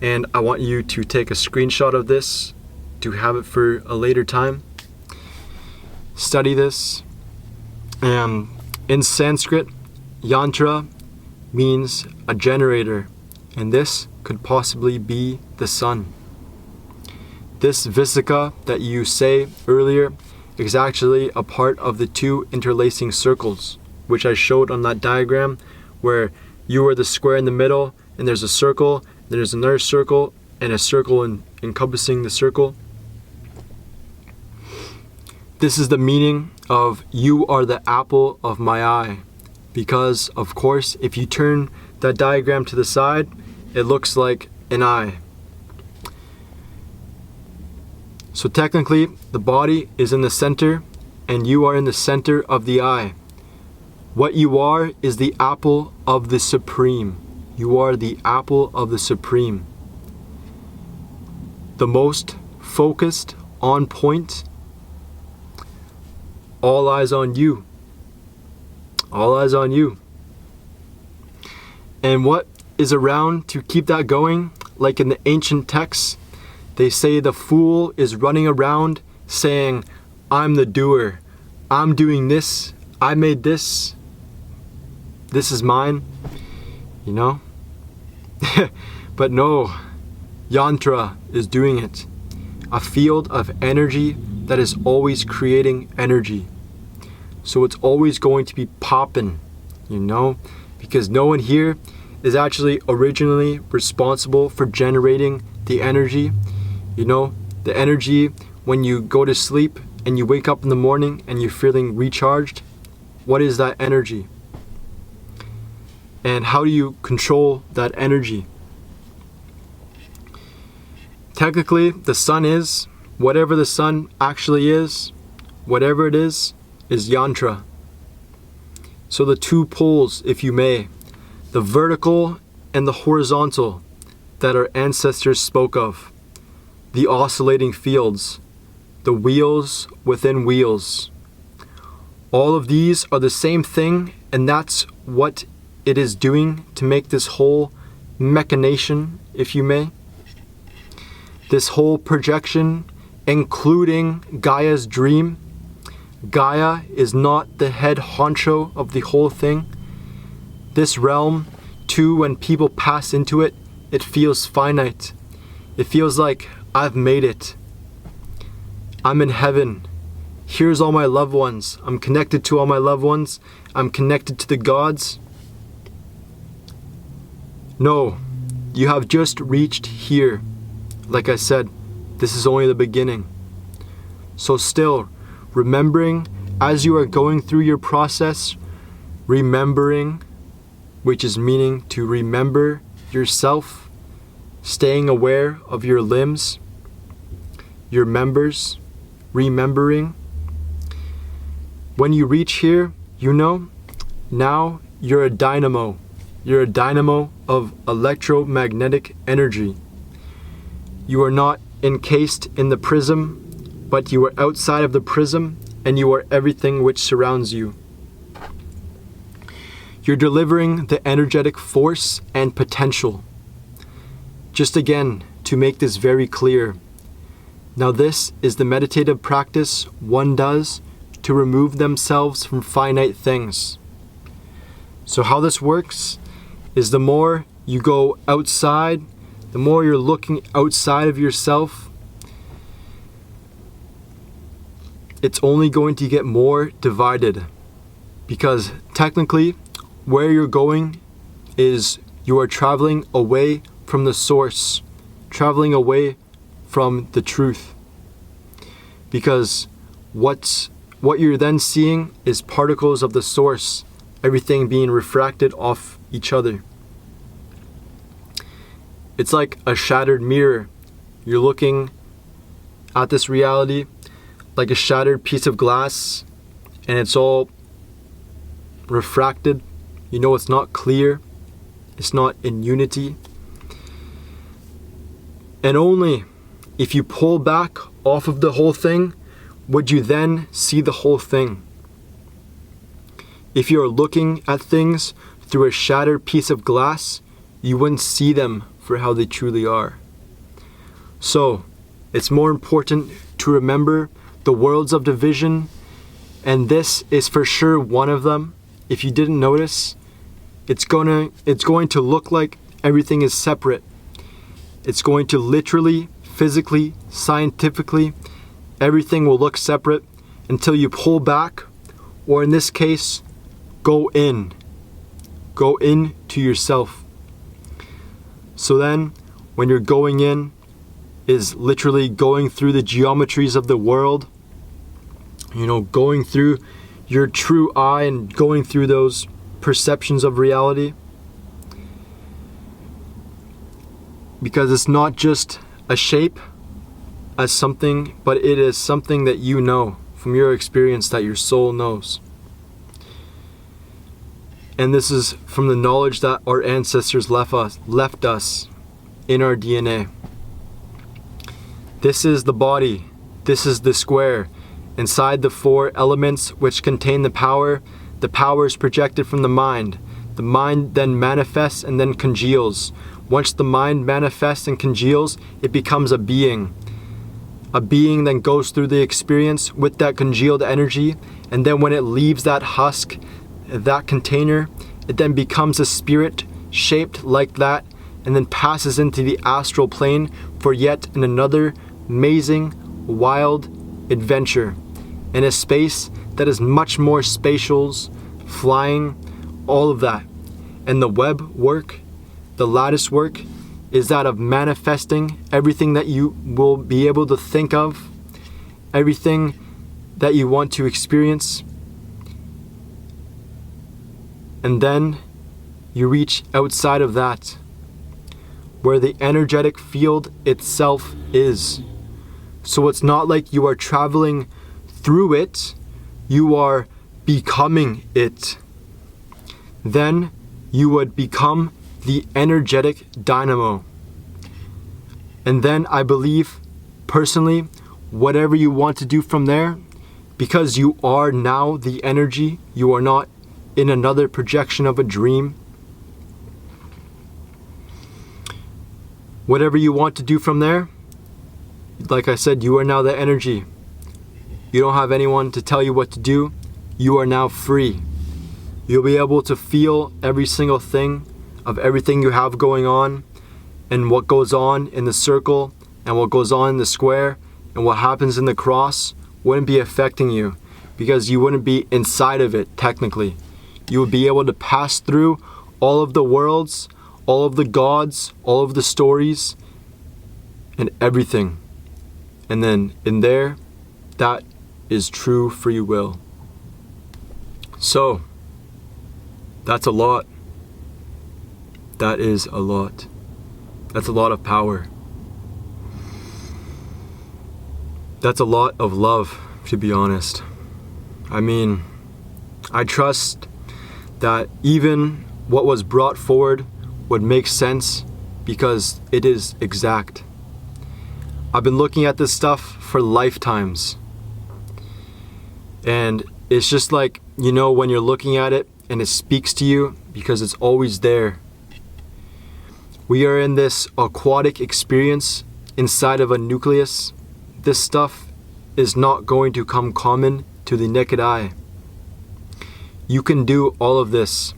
And I want you to take a screenshot of this to have it for a later time. Study this. In Sanskrit, Yantra means a generator, and this could possibly be the sun. This Visika that you say earlier is actually a part of the two interlacing circles, which I showed on that diagram, where you are the square in the middle, and there's a circle, then there's another circle, and a circle encompassing the circle. This is the meaning of you are the apple of my eye. Because, of course, if you turn that diagram to the side, it looks like an eye. So technically, the body is in the center, and you are in the center of the eye. What you are is the apple of the Supreme. You are the apple of the Supreme. The most focused, on point. All eyes on you. All eyes on you. And what is around to keep that going? Like in the ancient texts, they say the fool is running around saying, I'm the doer. I'm doing this. I made this. This is mine. You know? But no, Yantra is doing it. A field of energy that is always creating energy. So it's always going to be popping, you know, because no one here is actually originally responsible for generating the energy. You know, the energy when you go to sleep and you wake up in the morning and you're feeling recharged. What is that energy? And how do you control that energy? Technically, the sun is, whatever the sun actually is, whatever it is Yantra. So the two poles, if you may, the vertical and the horizontal that our ancestors spoke of, the oscillating fields, the wheels within wheels. All of these are the same thing, and that's what it is doing to make this whole machination, if you may. This whole projection, including Gaia's dream. Gaia is not the head honcho of the whole thing. This realm, too, when people pass into it, it feels finite. It feels like I've made it. I'm in heaven. Here's all my loved ones. I'm connected to all my loved ones. I'm connected to the gods. No, you have just reached here. Like I said, this is only the beginning. So still, remembering as you are going through your process, remembering, which is meaning to remember yourself, staying aware of your limbs, your members, remembering. When you reach here, you know, now you're a dynamo. You're a dynamo of electromagnetic energy. You are not encased in the prism, but you are outside of the prism, and you are everything which surrounds you. You're delivering the energetic force and potential. Just again, to make this very clear, now this is the meditative practice one does to remove themselves from finite things. So how this works is the more you go outside, the more you're looking outside of yourself, it's only going to get more divided. Because technically, where you're going is you are traveling away from the source, traveling away from the truth. Because what you're then seeing is particles of the source, everything being refracted off each other. It's like a shattered mirror. You're looking at this reality like a shattered piece of glass, and it's all refracted. You know it's not clear. It's not in unity. And only if you pull back off of the whole thing would you then see the whole thing. If you're looking at things through a shattered piece of glass, you wouldn't see them for how they truly are. So, it's more important to remember the worlds of division, and this is for sure one of them. If you didn't notice, it's going to look like everything is separate. It's going to literally, physically, scientifically, everything will look separate until you pull back, or in this case, go in. Go into yourself. So then, when you're going in, is literally going through the geometries of the world, going through your true eye and going through those perceptions of reality. Because it's not just a shape as something, but it is something that you know from your experience, that your soul knows. And this is from the knowledge that our ancestors left us in our DNA. This is the body. This is the square. Inside the four elements which contain the power is projected from the mind. The mind then manifests and then congeals. Once the mind manifests and congeals, it becomes a being. A being then goes through the experience with that congealed energy, and then when it leaves that husk, that container, it then becomes a spirit shaped like that, and then passes into the astral plane for yet another amazing, wild adventure in a space that is much more spatial, flying, all of that. And the web work, the lattice work, is that of manifesting everything that you will be able to think of, everything that you want to experience. And then you reach outside of that, where the energetic field itself is. So it's not like you are traveling through it, you are becoming it. Then you would become the energetic dynamo. And then I believe, personally, whatever you want to do from there, because you are now the energy, you are not in another projection of a dream. Whatever you want to do from there, like I said, you are now the energy. You don't have anyone to tell you what to do. You are now free. You'll be able to feel every single thing of everything you have going on, and what goes on in the circle, and what goes on in the square, and what happens in the cross wouldn't be affecting you, because you wouldn't be inside of it technically. You would be able to pass through all of the worlds, all of the gods, all of the stories, and everything. And then in there, that is true free will. So, that's a lot. That is a lot. That's a lot of power. That's a lot of love, to be honest. I mean, I trust that even what was brought forward would make sense because it is exact. I've been looking at this stuff for lifetimes. And it's just like, you know, when you're looking at it and it speaks to you because it's always there. We are in this aquatic experience inside of a nucleus. This stuff is not going to come common to the naked eye. You can do all of this.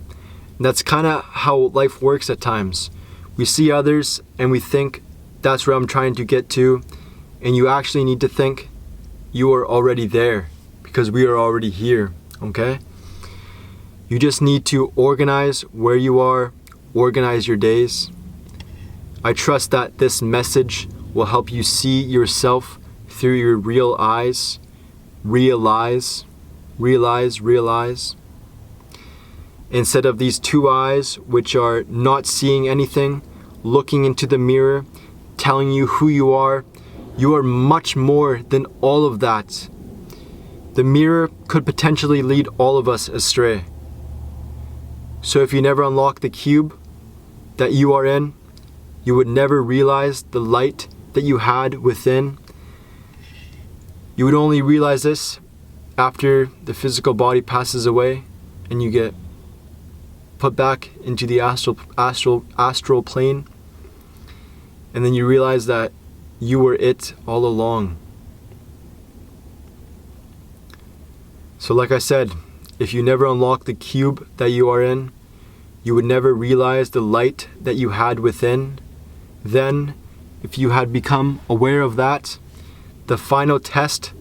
That's kind of how life works at times. We see others and we think, that's where I'm trying to get to. And you actually need to think, you are already there because we are already here, okay? You just need to organize where you are, organize your days. I trust that this message will help you see yourself through your real eyes. Realize. Instead of these two eyes, which are not seeing anything, looking into the mirror, telling you who you are much more than all of that. The mirror could potentially lead all of us astray. So if you never unlock the cube that you are in, you would never realize the light that you had within. You would only realize this after the physical body passes away and you get put back into the astral plane, and then you realize that you were it all along. So like I said, if you never unlock the cube that you are in, you would never realize the light that you had within. Then, if you had become aware of that, the final test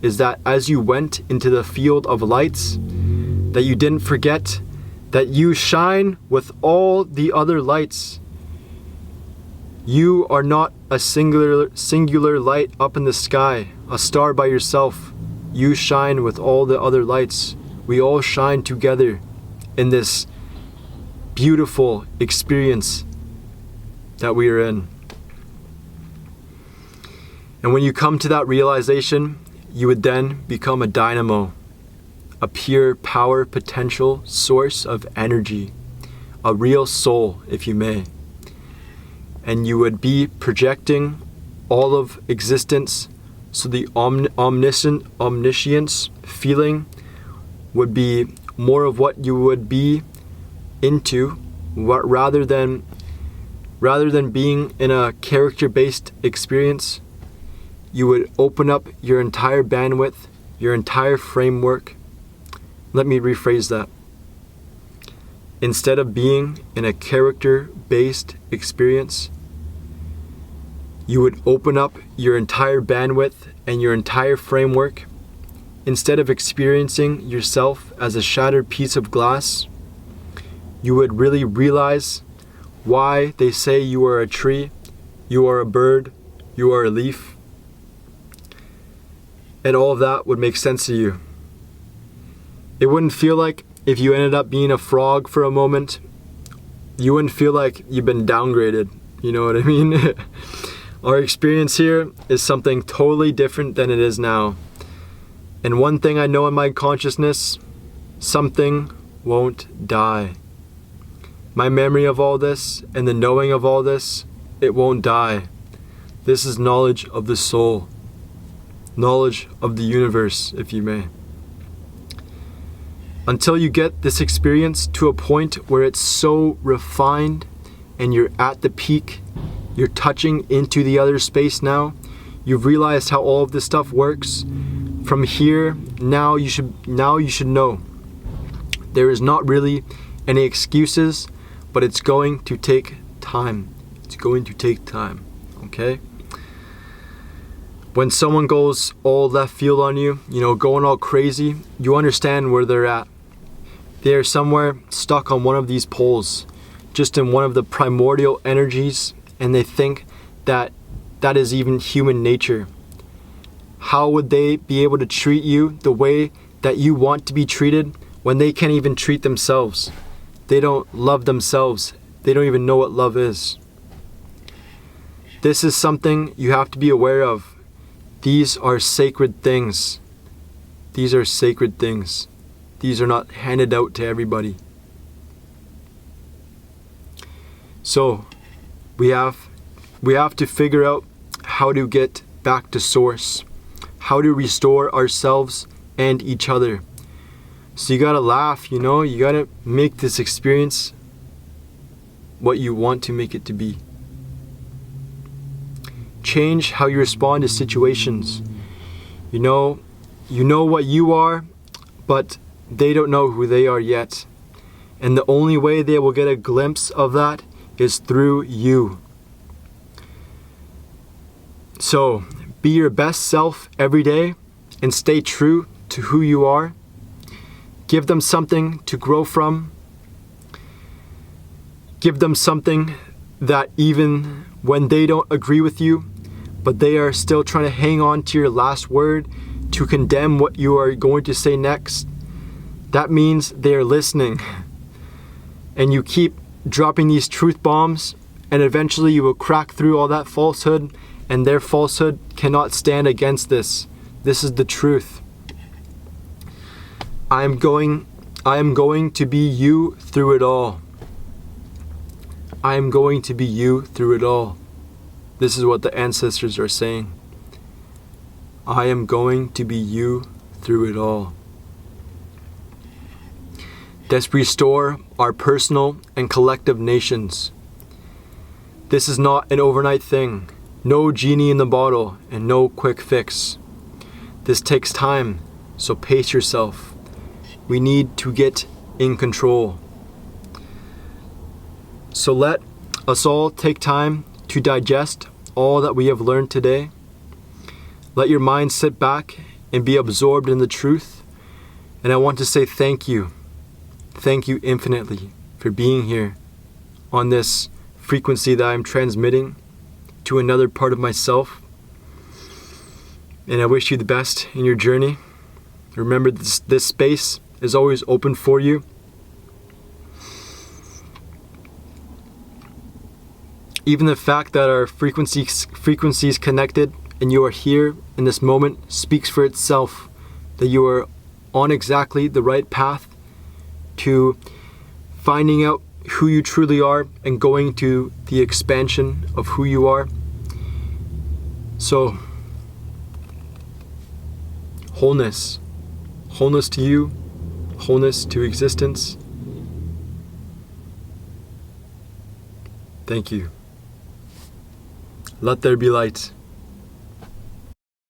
is that as you went into the field of lights, that you didn't forget that you shine with all the other lights. You are not a singular light up in the sky, a star by yourself. You shine with all the other lights. We all shine together in this beautiful experience that we are in. And when you come to that realization, you would then become a dynamo, a pure power potential source of energy, a real soul, if you may. And you would be projecting all of existence, so the omniscience feeling would be more of what you would be into, rather than being in a character-based experience. You would open up your entire bandwidth, your entire framework. Let me rephrase that. Instead of being in a character-based experience, you would open up your entire bandwidth and your entire framework. Instead of experiencing yourself as a shattered piece of glass, you would really realize why they say you are a tree, you are a bird, you are a leaf. And all of that would make sense to you. It wouldn't feel like if you ended up being a frog for a moment, you wouldn't feel like you've been downgraded. You know what I mean? Our experience here is something totally different than it is now. And one thing I know in my consciousness, something won't die. My memory of all this and the knowing of all this, it won't die. This is knowledge of the soul. Knowledge of the universe, if you may. Until you get this experience to a point where it's so refined and you're at the peak, you're touching into the other space now, you've realized how all of this stuff works. From here, now you should know there is not really any excuses, but it's going to take time. It's going to take time, okay? When someone goes all left field on you, going all crazy, you understand where they're at. They are somewhere stuck on one of these poles, just in one of the primordial energies, and they think that that is even human nature. How would they be able to treat you the way that you want to be treated when they can't even treat themselves? They don't love themselves. They don't even know what love is. This is something you have to be aware of. These are sacred things. These are sacred things. These are not handed out to everybody. So we have to figure out how to get back to source, how to restore ourselves and each other. So you gotta laugh, you know, you gotta make this experience what you want to make it to be. Change how you respond to situations. You know what you are, but they don't know who they are yet. And the only way they will get a glimpse of that is through you. So, be your best self every day and stay true to who you are. Give them something to grow from. Give them something that even when they don't agree with you, but they are still trying to hang on to your last word to condemn what you are going to say next, that means they are listening. And you keep dropping these truth bombs, and eventually you will crack through all that falsehood, and their falsehood cannot stand against this. This is the truth. I am going to be you through it all. I am going to be you through it all. This is what the ancestors are saying. I am going to be you through it all. Let's restore our personal and collective nations. This is not an overnight thing. No genie in the bottle and no quick fix. This takes time, so pace yourself. We need to get in control. So let us all take time to digest all that we have learned today. Let your mind sit back and be absorbed in the truth. And I want to say thank you. Thank you infinitely for being here on this frequency that I'm transmitting to another part of myself. And I wish you the best in your journey. Remember, this space is always open for you. Even the fact that our frequencies connected and you are here in this moment speaks for itself, that you are on exactly the right path to finding out who you truly are and going to the expansion of who you are. So, wholeness to you, wholeness to existence. Thank you. Let there be light.